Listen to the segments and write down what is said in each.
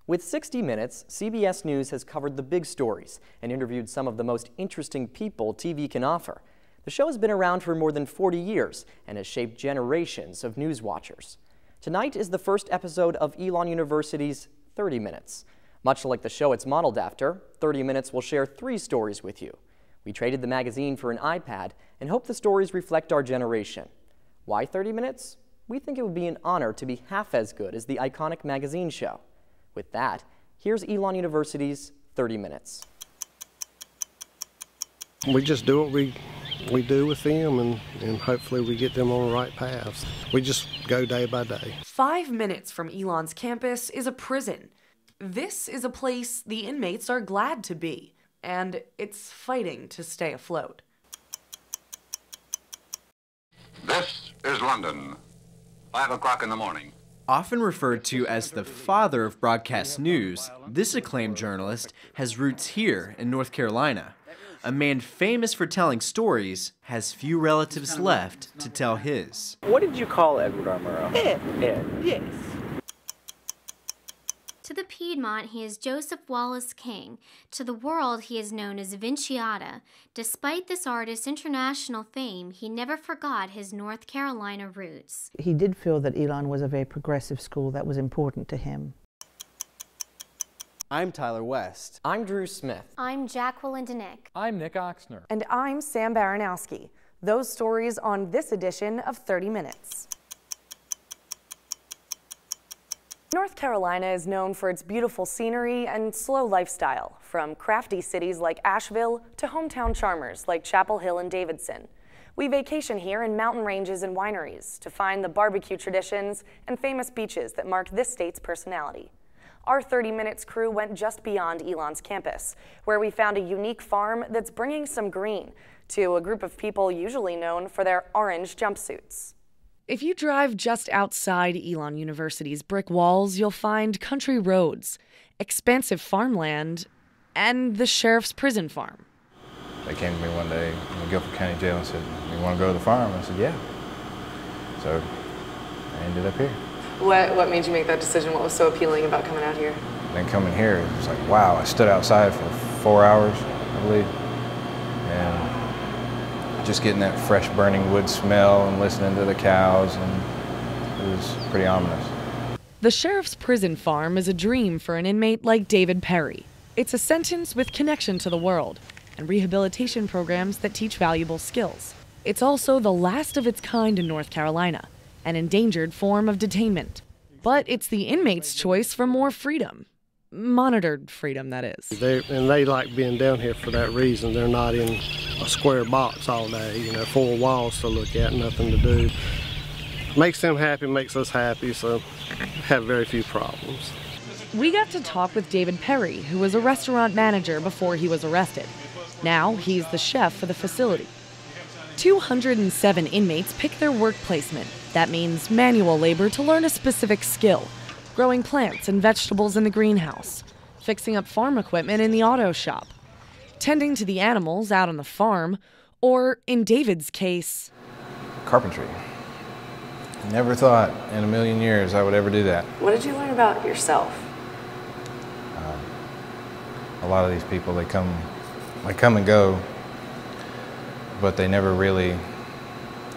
With 60 Minutes, CBS News has covered the big stories and interviewed some of the most interesting people TV can offer. The show has been around for more than 40 years and has shaped generations of news watchers. Tonight is the first episode of Elon University's 30 Minutes. Much like the show it's modeled after, 30 Minutes will share 3 stories with you. We traded the magazine for an iPad and hope the stories reflect our generation. Why 30 Minutes? We think it would be an honor to be half as good as the iconic magazine show. With that, here's Elon University's 30 Minutes. We just do what we do with them, and hopefully we get them on the right paths. We just go day by day. 5 minutes from Elon's campus is a prison. This is a place the inmates are glad to be, and it's fighting to stay afloat. This is London, 5 o'clock in the morning. Often referred to as the father of broadcast news, this acclaimed journalist has roots here in North Carolina. A man famous for telling stories has few relatives left to tell his. What did you call Edward R. Murrow? Ed. Yes. To the Piedmont, he is Joseph Wallace King. To the world, he is known as Vinciata. Despite this artist's international fame, he never forgot his North Carolina roots. He did feel that Elon was a very progressive school that was important to him. I'm Tyler West. I'm Drew Smith. I'm Jacqueline Denick. I'm Nick Oxner. And I'm Sam Baranowski. Those stories on this edition of 30 Minutes. North Carolina is known for its beautiful scenery and slow lifestyle, from crafty cities like Asheville to hometown charmers like Chapel Hill and Davidson. We vacation here in mountain ranges and wineries to find the barbecue traditions and famous beaches that mark this state's personality. Our 30 Minutes crew went just beyond Elon's campus, where we found a unique farm that's bringing some green to a group of people usually known for their orange jumpsuits. If you drive just outside Elon University's brick walls, you'll find country roads, expansive farmland, and the sheriff's prison farm. They came to me one day in Guilford County Jail and said, "You want to go to the farm?" I said, "Yeah." So I ended up here. What made you make that decision? What was so appealing about coming out here? Then coming here, it was like, wow, I stood outside for 4 hours, I believe, and just getting that fresh burning wood smell and listening to the cows, and it was pretty ominous. The sheriff's prison farm is a dream for an inmate like David Perry. It's a sentence with connection to the world and rehabilitation programs that teach valuable skills. It's also the last of its kind in North Carolina, an endangered form of detainment. But it's the inmate's choice for more freedom. Monitored freedom, that is. They like being down here for that reason. They're not in a square box all day, 4 walls to look at, nothing to do. Makes them happy, makes us happy, so have very few problems. We got to talk with David Perry, who was a restaurant manager before he was arrested. Now he's the chef for the facility. 207 inmates pick their work placement. That means manual labor to learn a specific skill. Growing plants and vegetables in the greenhouse, fixing up farm equipment in the auto shop, tending to the animals out on the farm, or in David's case, Carpentry. Never thought in a million years I would ever do that. What did you learn about yourself? A lot of these people, they come and go, but they never really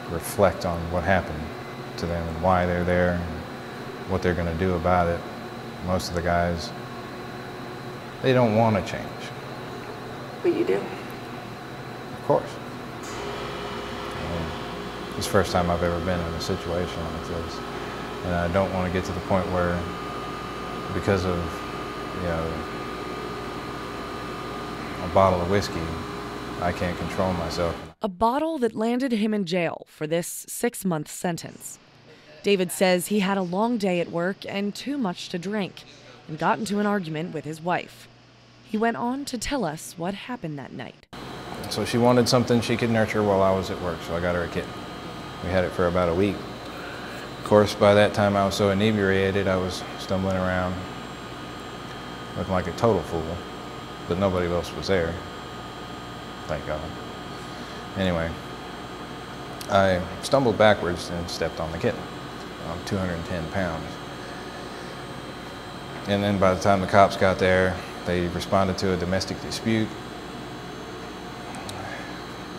reflect on what happened to them and why they're there and what they're going to do about it. Most of the guys, they don't want to change. But you do? Of course. It's the first time I've ever been in a situation like this. And I don't want to get to the point where, because of, a bottle of whiskey, I can't control myself. A bottle that landed him in jail for this 6-month sentence. David says he had a long day at work and too much to drink and got into an argument with his wife. He went on to tell us what happened that night. So she wanted something she could nurture while I was at work, so I got her a kitten. We had it for about a week. Of course, by that time I was so inebriated, I was stumbling around, looking like a total fool, but nobody else was there. Thank God. Anyway, I stumbled backwards and stepped on the kitten. I'm 210 pounds. And then by the time the cops got there, they responded to a domestic dispute.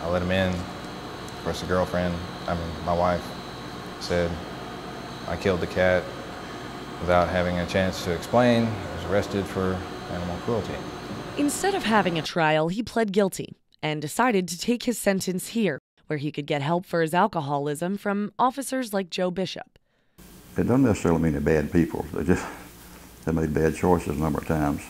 I let them in. Of course, my wife said I killed the cat without having a chance to explain. I was arrested for animal cruelty. Instead of having a trial, he pled guilty and decided to take his sentence here, where he could get help for his alcoholism from officers like Joe Bishop. It doesn't necessarily mean they're bad people. They made bad choices a number of times.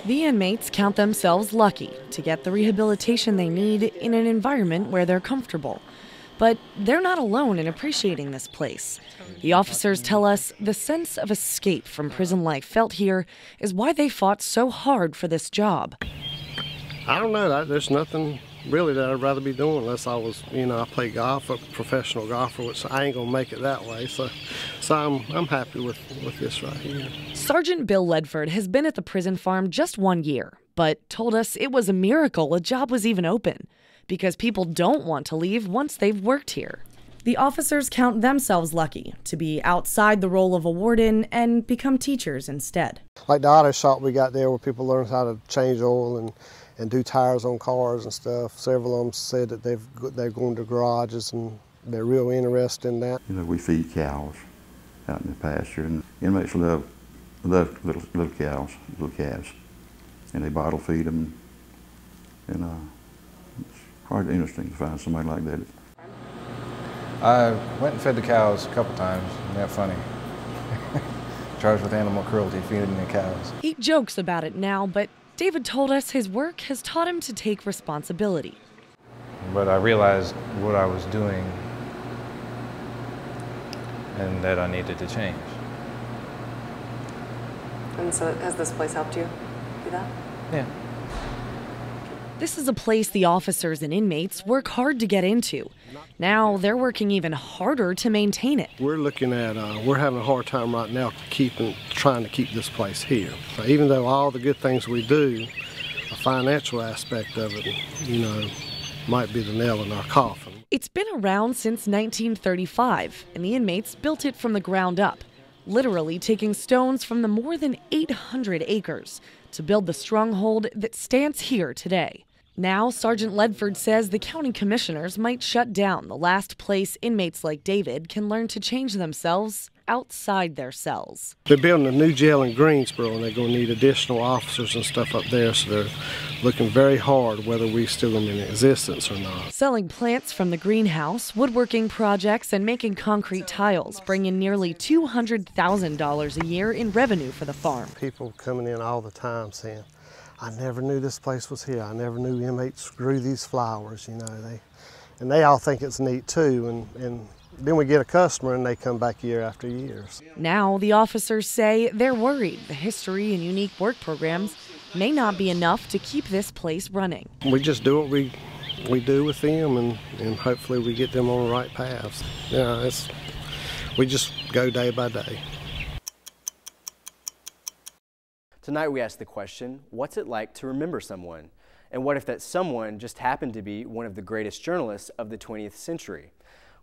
The inmates count themselves lucky to get the rehabilitation they need in an environment where they're comfortable. But they're not alone in appreciating this place. The officers tell us the sense of escape from prison life felt here is why they fought so hard for this job. I don't know. There's nothing really that I'd rather be doing unless I was, I play golf, a professional golfer, which I ain't gonna make it that way. So I'm happy with this right here. Sergeant Bill Ledford has been at the prison farm just 1 year, but told us it was a miracle a job was even open, because people don't want to leave once they've worked here. The officers count themselves lucky to be outside the role of a warden and become teachers instead. Like the auto shop we got there where people learn how to change oil and do tires on cars and stuff. Several of them said that they're going to garages and they're real interested in that. We feed cows out in the pasture, and inmates love little cows, little calves, and they bottle feed them. And it's quite interesting to find somebody like that. I went and fed the cows a couple times. Isn't that funny? Charged with animal cruelty, feeding the cows. He jokes about it now, but David told us his work has taught him to take responsibility. But I realized what I was doing and that I needed to change. And so has this place helped you do that? Yeah. This is a place the officers and inmates work hard to get into. Now they're working even harder to maintain it. We're looking at, we're having a hard time right now trying to keep this place here. Even though all the good things we do, the financial aspect of it, might be the nail in our coffin. It's been around since 1935, and the inmates built it from the ground up, literally taking stones from the more than 800 acres to build the stronghold that stands here today. Now, Sergeant Ledford says the county commissioners might shut down the last place inmates like David can learn to change themselves outside their cells. They're building a new jail in Greensboro, and they're going to need additional officers and stuff up there, so they're looking very hard whether we still them in existence or not. Selling plants from the greenhouse, woodworking projects, and making concrete tiles bring in nearly $200,000 a year in revenue for the farm. People coming in all the time saying, I never knew this place was here. I never knew inmates grew these flowers, and they all think it's neat too. And then we get a customer and they come back year after year. Now the officers say they're worried the history and unique work programs may not be enough to keep this place running. We just do what we do with them, and hopefully we get them on the right paths. We just go day by day. Tonight we ask the question, what's it like to remember someone? And what if that someone just happened to be one of the greatest journalists of the 20th century?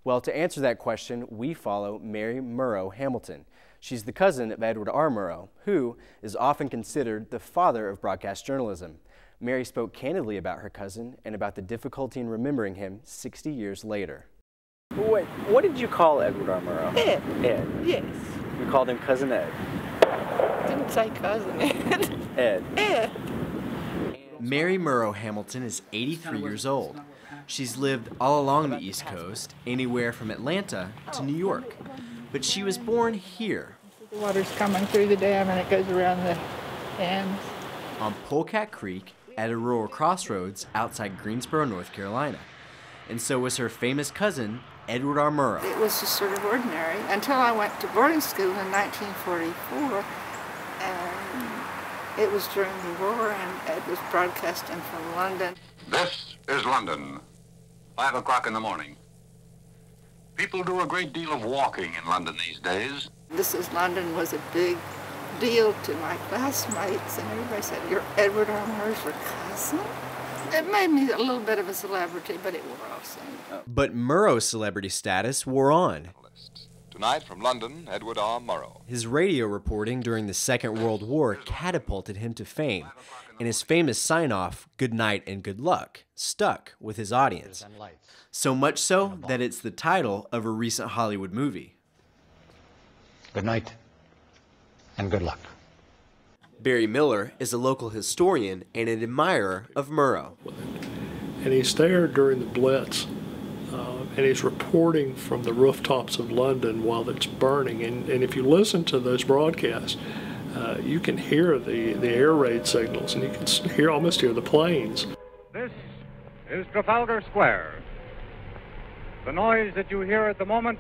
Well, to answer that question, we follow Mary Murrow Hamilton. She's the cousin of Edward R. Murrow, who is often considered the father of broadcast journalism. Mary spoke candidly about her cousin and about the difficulty in remembering him 60 years later. Wait, what did you call Edward R. Murrow? Ed. Ed? Yes. You called him Cousin Ed? Didn't say cousin Ed. Ed. Ed. Mary Murrow Hamilton is 83 years old. She's lived all along the East Coast, anywhere from Atlanta to New York. But she was born here. The water's coming through the dam and it goes around the dams. On Polecat Creek at a rural crossroads outside Greensboro, North Carolina. And so was her famous cousin, Edward R. Murrow. It was just sort of ordinary until I went to boarding school in 1944. And it was during the war, and Ed was broadcasting from London. This is London, 5 o'clock in the morning. People do a great deal of walking in London these days. This is London was a big deal to my classmates, and everybody said, "You're Edward R. Murrow's your cousin?" It made me a little bit of a celebrity, but it wore off soon. But Murrow's celebrity status wore on. Tonight from London, Edward R. Murrow. His radio reporting during the Second World War catapulted him to fame, and his famous sign-off, "Good night and good luck," stuck with his audience. So much so that it's the title of a recent Hollywood movie. Good night and good luck. Barry Miller is a local historian and an admirer of Murrow. And he's there during the Blitz, and he's reporting from the rooftops of London while it's burning. And if you listen to those broadcasts, you can hear the air raid signals, and you can almost hear the planes. This is Trafalgar Square. The noise that you hear at the moment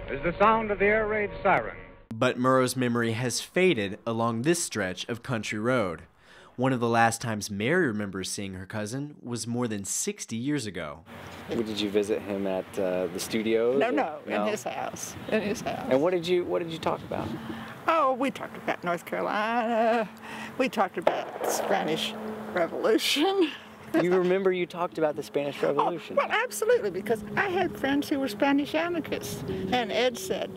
is the sound of the air raid siren. But Murrow's memory has faded along this stretch of country road. One of the last times Mary remembers seeing her cousin was more than 60 years ago. Did you visit him at the studios? No, in his house. In his house. And what did you talk about? Oh, we talked about North Carolina. We talked about the Spanish Revolution. You remember you talked about the Spanish Revolution? Oh, well, absolutely, because I had friends who were Spanish anarchists, and Ed said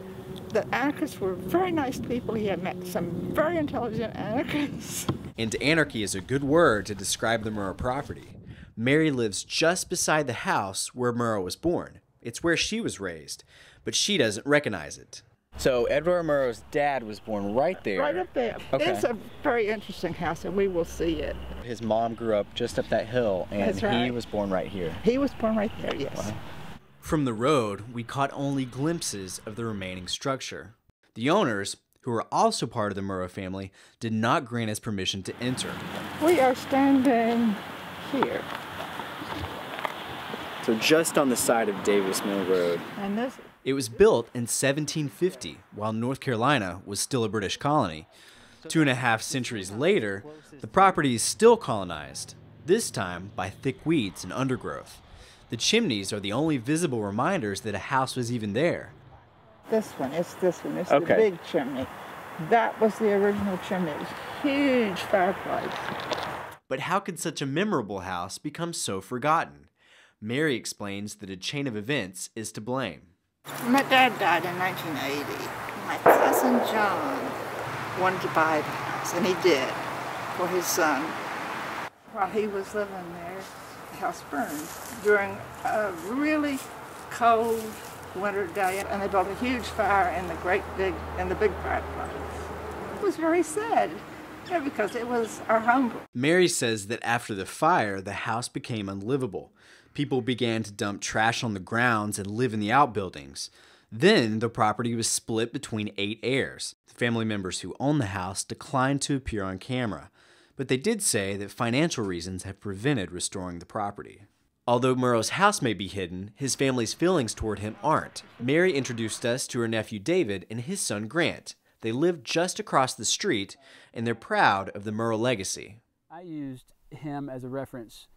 the anarchists were very nice people. He had met some very intelligent anarchists. And anarchy is a good word to describe the Murrow property. Mary lives just beside the house where Murrow was born. It's where she was raised, but she doesn't recognize it. So Edward Murrow's dad was born right there. Right up there. Okay. It's a very interesting house, and we will see it. His mom grew up just up that hill, and That's right. he was born right here. He was born right there, yes. Wow. From the road, we caught only glimpses of the remaining structure. The owners, who are also part of the Murrow family, did not grant us permission to enter. We are standing here. So just on the side of Davis Mill Road. And this. It was built in 1750, while North Carolina was still a British colony. 2.5 centuries later, the property is still colonized, this time by thick weeds and undergrowth. The chimneys are the only visible reminders that a house was even there. This one, it's this one. It's Okay. the big chimney. That was the original chimney. It was a huge fireplace. But how could such a memorable house become so forgotten? Mary explains that a chain of events is to blame. My dad died in 1980. My cousin John wanted to buy the house, and he did, for his son. While he was living there, the house burned during a really cold winter day, and they built a huge fire in the big fireplace. It was very sad, because it was our home. Mary says that after the fire, the house became unlivable. People began to dump trash on the grounds and live in the outbuildings. Then the property was split between 8 heirs. The family members who owned the house declined to appear on camera, but they did say that financial reasons have prevented restoring the property. Although Murrow's house may be hidden, his family's feelings toward him aren't. Mary introduced us to her nephew David and his son Grant. They live just across the street, and they're proud of the Murrow legacy. I used him as a reference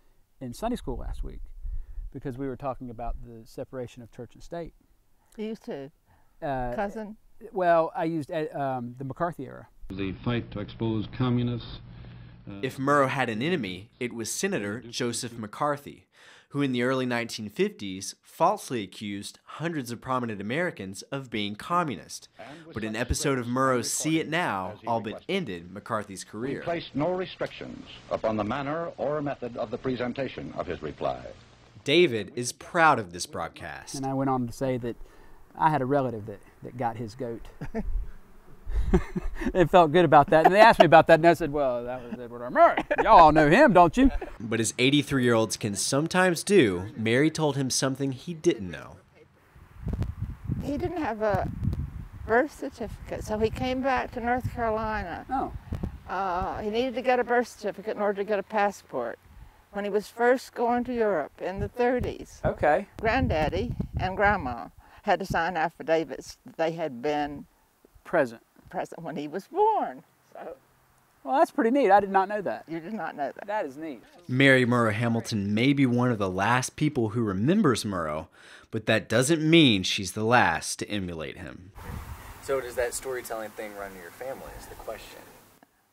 in Sunday school last week because we were talking about the separation of church and state. You too, cousin? Well, I used the McCarthy era. The fight to expose communists. If Murrow had an enemy, it was Senator Joseph McCarthy, who in the early 1950s falsely accused hundreds of prominent Americans of being communist. But an episode of Murrow's See It Now all but ended McCarthy's career. He placed no restrictions upon the manner or method of the presentation of his reply. David is proud of this broadcast. And I went on to say that I had a relative that got his goat. They felt good about that, and they asked me about that, and I said, well, that was Edward R. Murrow. Y'all all know him, don't you? But as 83-year-olds can sometimes do, Mary told him something he didn't know. He didn't have a birth certificate, so he came back to North Carolina. Oh. He needed to get a birth certificate in order to get a passport when he was first going to Europe in the 30s. Okay. Granddaddy and Grandma had to sign affidavits that they had been present when he was born. So, well, that's pretty neat. I did not know that. You did not know that. That is neat. Mary Murrow Hamilton may be one of the last people who remembers Murrow, but that doesn't mean she's the last to emulate him. So does that storytelling thing run in your family is the question?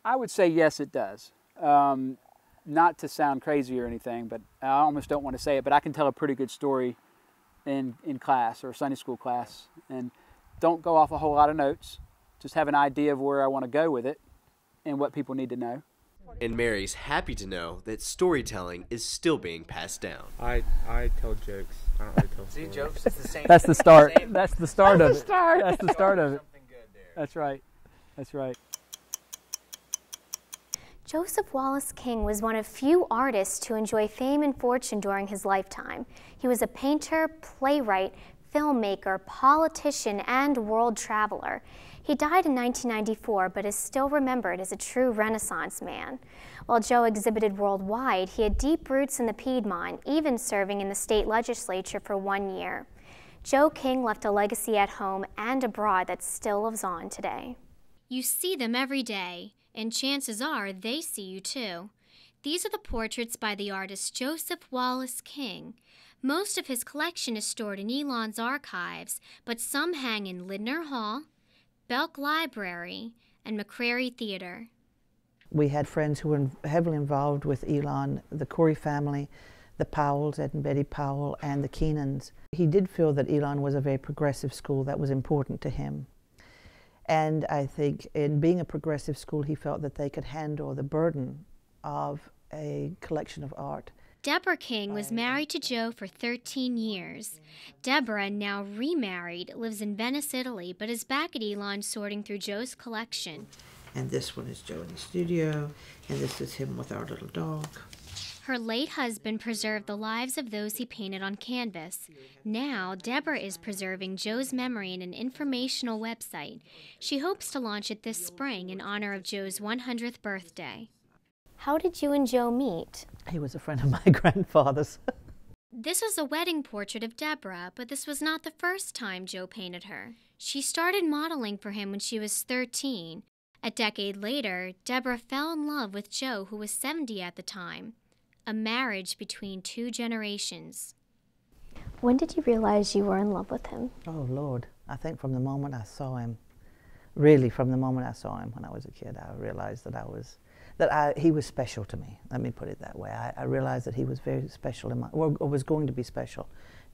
I would say yes, it does. Not to sound crazy or anything, but I almost don't want to say it, but I can tell a pretty good story in class or Sunday school class. And don't go off a whole lot of notes. Just have an idea of where I want to go with it and what people need to know. And Mary's happy to know that storytelling is still being passed down. I tell jokes. I don't really tell stories. See, jokes is the same. That's the start. Same. That's the start of it. Start. That's the start of it. That's right. That's right. Joseph Wallace King was one of few artists to enjoy fame and fortune during his lifetime. He was a painter, playwright, filmmaker, politician, and world traveler. He died in 1994, but is still remembered as a true Renaissance man. While Joe exhibited worldwide, he had deep roots in the Piedmont, even serving in the state legislature for 1 year. Joe King left a legacy at home and abroad that still lives on today. You see them every day, and chances are they see you too. These are the portraits by the artist Joseph Wallace King. Most of his collection is stored in Elon's archives, but some hang in Lindner Hall, Belk Library, and McCrary Theater. We had friends who were heavily involved with Elon, the Corey family, the Powells, Ed and Betty Powell, and the Keenans. He did feel that Elon was a very progressive school that was important to him. And I think in being a progressive school, he felt that they could handle the burden of a collection of art. Deborah King was married to Joe for 13 years. Deborah, now remarried, lives in Venice, Italy, but is back at Elon sorting through Joe's collection. And this one is Joe in the studio, and this is him with our little dog. Her late husband preserved the lives of those he painted on canvas. Now, Deborah is preserving Joe's memory in an informational website. She hopes to launch it this spring in honor of Joe's 100th birthday. How did you and Joe meet? He was a friend of my grandfather's. This was a wedding portrait of Deborah, but this was not the first time Joe painted her. She started modeling for him when she was 13. A decade later, Deborah fell in love with Joe, who was 70 at the time. A marriage between two generations. When did you realize you were in love with him? Oh, Lord. I think from the moment I saw him, really from the moment I saw him when I was a kid, I realized that he was special to me. Let me put it that way. I realized that he was very special in or was going to be special.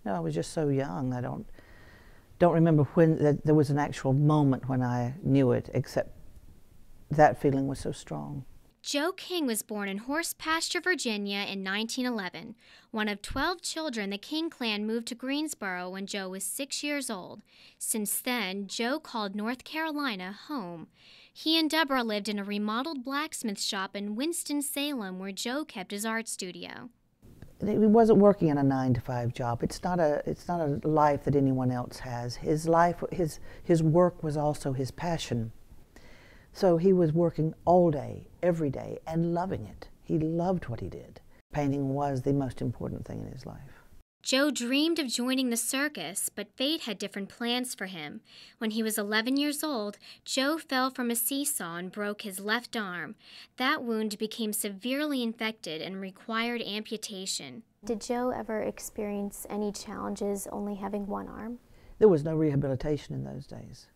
No, I was just so young. I don't remember when there was an actual moment when I knew it, except that feeling was so strong. Joe King was born in Horse Pasture, Virginia in 1911. One of 12 children, the King clan moved to Greensboro when Joe was 6 years old. Since then, Joe called North Carolina home. He and Deborah lived in a remodeled blacksmith shop in Winston-Salem where Joe kept his art studio. He wasn't working in a 9-to-5 job. It's not a life that anyone else has. His life, his work was also his passion. So he was working all day, every day, and loving it. He loved what he did. Painting was the most important thing in his life. Joe dreamed of joining the circus, but fate had different plans for him. When he was 11 years old, Joe fell from a seesaw and broke his left arm. That wound became severely infected and required amputation. Did Joe ever experience any challenges only having one arm? There was no rehabilitation in those days,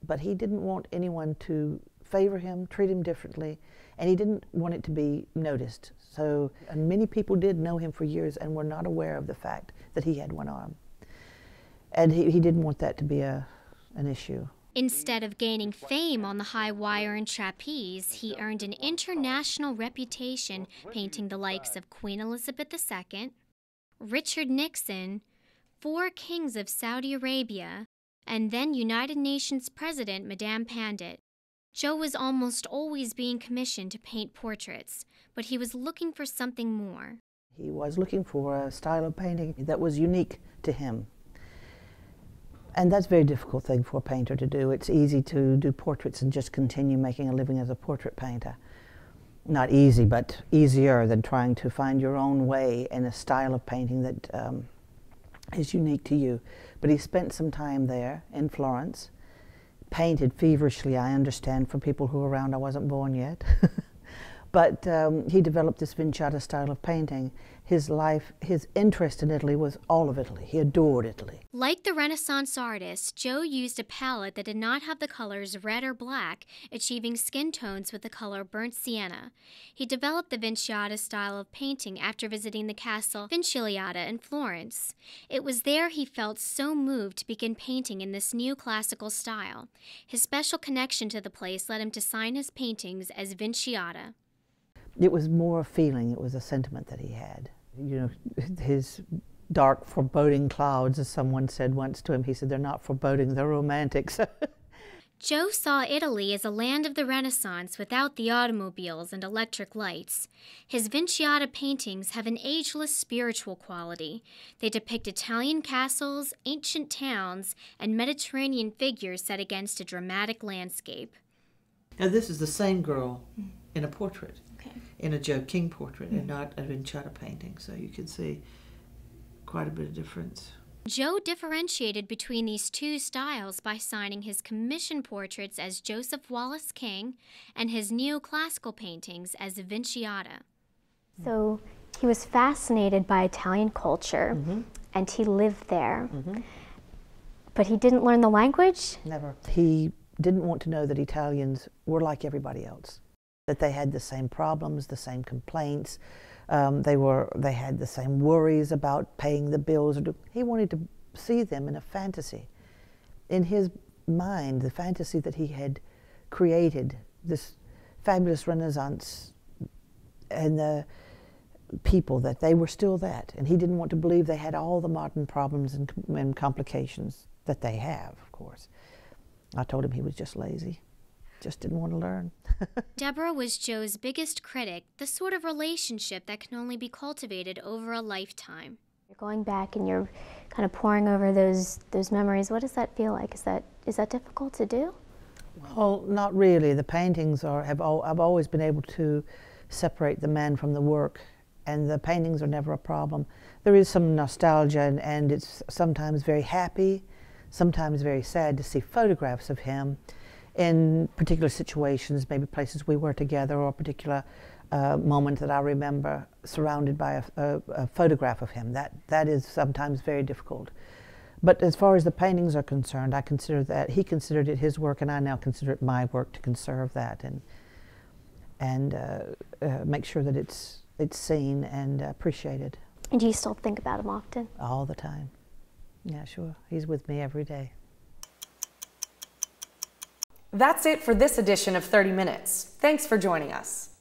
but he didn't want anyone to favor him, treat him differently, and he didn't want it to be noticed. So, and many people did know him for years and were not aware of the fact that he had one arm. And he didn't want that to be an issue. Instead of gaining fame on the high wire and trapeze, he earned an international reputation painting the likes of Queen Elizabeth II, Richard Nixon, 4 kings of Saudi Arabia, and then United Nations President Madame Pandit. Joe was almost always being commissioned to paint portraits, but he was looking for something more. He was looking for a style of painting that was unique to him. And that's a very difficult thing for a painter to do. It's easy to do portraits and just continue making a living as a portrait painter. Not easy, but easier than trying to find your own way in a style of painting that is unique to you. But he spent some time there in Florence, painted feverishly, I understand, for people who were around. I wasn't born yet. But he developed this Vinciata style of painting. His interest in Italy was all of Italy. He adored Italy. Like the Renaissance artist, Joe used a palette that did not have the colors red or black, achieving skin tones with the color burnt sienna. He developed the Vinciata style of painting after visiting the castle Vincigliata in Florence. It was there he felt so moved to begin painting in this new classical style. His special connection to the place led him to sign his paintings as Vinciata. It was more a feeling, it was a sentiment that he had. You know, his dark, foreboding clouds, as someone said once to him, he said, they're not foreboding, they're romantics. Joe saw Italy as a land of the Renaissance without the automobiles and electric lights. His Vinciata paintings have an ageless spiritual quality. They depict Italian castles, ancient towns, and Mediterranean figures set against a dramatic landscape. Now this is the same girl in a portrait, in a Joe King portrait, and not a Vinciata painting, so you can see quite a bit of difference. Joe differentiated between these two styles by signing his commission portraits as Joseph Wallace King and his neoclassical paintings as Vinciata. So he was fascinated by Italian culture, and he lived there, but he didn't learn the language? Never. He didn't want to know that Italians were like everybody else, that they had the same problems, the same complaints. They had the same worries about paying the bills. He wanted to see them in a fantasy. In his mind, the fantasy that he had created, this fabulous Renaissance, and the people, that they were still that. And he didn't want to believe they had all the modern problems and complications that they have, of course. I told him he was just lazy. Just didn't want to learn. Deborah was Joe's biggest critic, the sort of relationship that can only be cultivated over a lifetime. You're going back and you're kind of poring over those memories. What does that feel like? Is that difficult to do? Well, not really. The paintings I've always been able to separate the man from the work, and the paintings are never a problem. There is some nostalgia, and it's sometimes very happy, sometimes very sad to see photographs of him in particular situations, maybe places we were together, or a particular moment that I remember surrounded by a photograph of him. That is sometimes very difficult. But as far as the paintings are concerned, I consider that he considered it his work, and I now consider it my work to conserve that and make sure that it's seen and appreciated. And do you still think about him often? All the time. Yeah, sure. He's with me every day. That's it for this edition of 30 Minutes. Thanks for joining us.